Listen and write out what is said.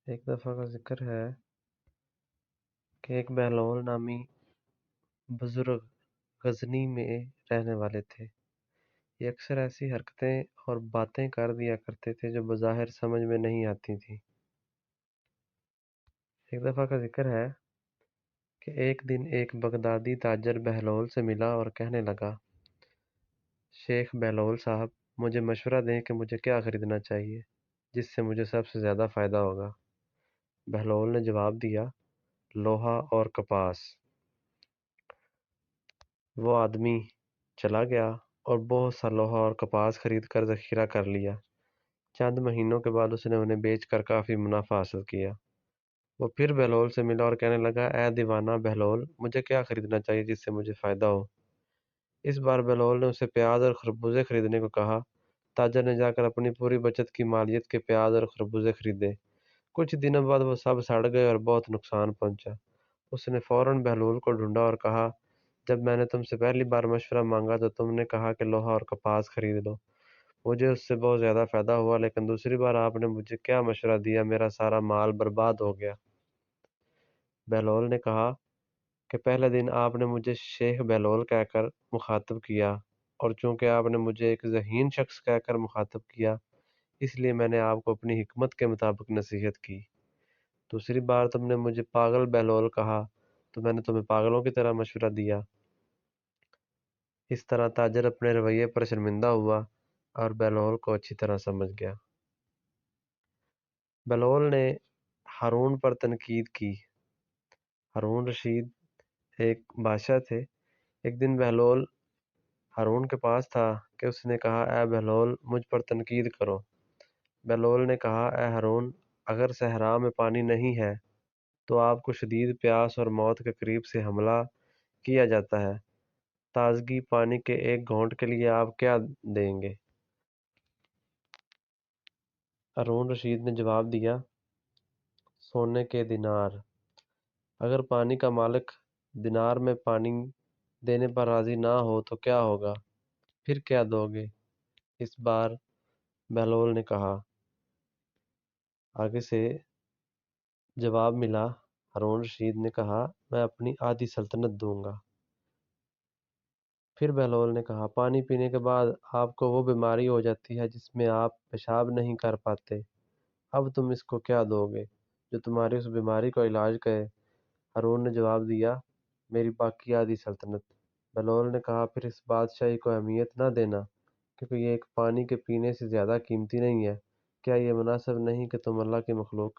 ایک دفعہ کا ذکر ہے کہ ایک بہلول نامی بزرگ غزنی میں رہنے والے تھے۔ یہ اکثر ایسی حرکتیں اور باتیں کر دیا کرتے تھے جو بظاہر سمجھ میں نہیں آتی تھیں۔ ایک دفعہ کا ذکر ہے کہ ایک دن ایک بغدادی تاجر بہلول سے ملا اور کہنے لگا، شیخ بہلول صاحب، مجھے مشورہ دیں کہ مجھے کیا خریدنا چاہیے جس سے مجھے سب سے زیادہ فائدہ ہوگا۔ بہلول نے جواب دیا، لوہا اور کپاس۔ وہ آدمی چلا گیا اور بہت سا لوہا اور کپاس خرید کر ذخیرہ کر لیا۔ چند مہینوں کے بعد اس نے انہیں بیچ کر کافی منافع حاصل کیا۔ وہ پھر بہلول سے ملا اور کہنے لگا، اے دیوانہ بہلول، مجھے کیا خریدنا چاہیے جس سے مجھے فائدہ ہو؟ اس بار بہلول نے اسے پیاز اور خربوزے خریدنے کو کہا۔ تاجر نے جا کر اپنی پوری بچت کی مالیت کے پیاز اور خربوزے خریدے۔ کچھ دنوں بعد وہ سب سڑ گئے اور بہت نقصان پہنچا۔ اس نے فوراً بہلول کو ڈھونڈا اور کہا، جب میں نے تم سے پہلی بار مشورہ مانگا تو تم نے کہا کہ لوہا اور کپاس خرید لو۔ مجھے اس سے بہت زیادہ فائدہ ہوا، لیکن دوسری بار آپ نے مجھے کیا مشورہ دیا، میرا سارا مال برباد ہو گیا۔ بہلول نے کہا کہ پہلے دن آپ نے مجھے شیخ بہلول کہہ کر مخاطب کیا، اور چونکہ آپ نے مجھے ایک ذہین شخص کہہ کر مخاطب کیا، اس لیے میں نے آپ کو اپنی حکمت کے مطابق نصیحت کی۔ دوسری بار تم نے مجھے پاگل بہلول کہا تو میں نے تمہیں پاگلوں کی طرح مشورہ دیا۔ اس طرح تاجر اپنے رویے پر شرمندہ ہوا اور بہلول کو اچھی طرح سمجھ گیا۔ بہلول نے ہارون پر تنقید کی۔ ہارون رشید ایک بادشاہ تھے۔ ایک دن بہلول ہارون کے پاس تھا کہ اس نے کہا، اے بہلول، مجھ پر تنقید کرو۔ بہلول نے کہا، اے ہارون، اگر صحرا میں پانی نہیں ہے تو آپ کو شدید پیاس اور موت کے قریب سے حملہ کیا جاتا ہے۔ تازگی پانی کے ایک گھونٹ کے لیے آپ کیا دیں گے؟ ہارون رشید نے جواب دیا، سونے کے دینار۔ اگر پانی کا مالک دینار میں پانی دینے پر راضی نہ ہو تو کیا ہوگا؟ پھر کیا دو گے؟ اس بار بہلول نے کہا۔ آگے سے جواب ملا۔ ہارون رشید نے کہا، میں اپنی آدھی سلطنت دوں گا۔ پھر بہلول نے کہا، پانی پینے کے بعد آپ کو وہ بیماری ہو جاتی ہے جس میں آپ پیشاب نہیں کر پاتے، اب تم اس کو کیا دو گے جو تمہاری اس بیماری کا علاج کرے؟ ہارون نے جواب دیا، میری باقی آدھی سلطنت۔ بہلول نے کہا، پھر اس بادشاہی کو اہمیت نہ دینا، کیونکہ یہ ایک پانی کے پینے سے زیادہ قیمتی نہیں ہے۔ کیا یہ مناسب نہیں کہ تم اللہ کی مخلوق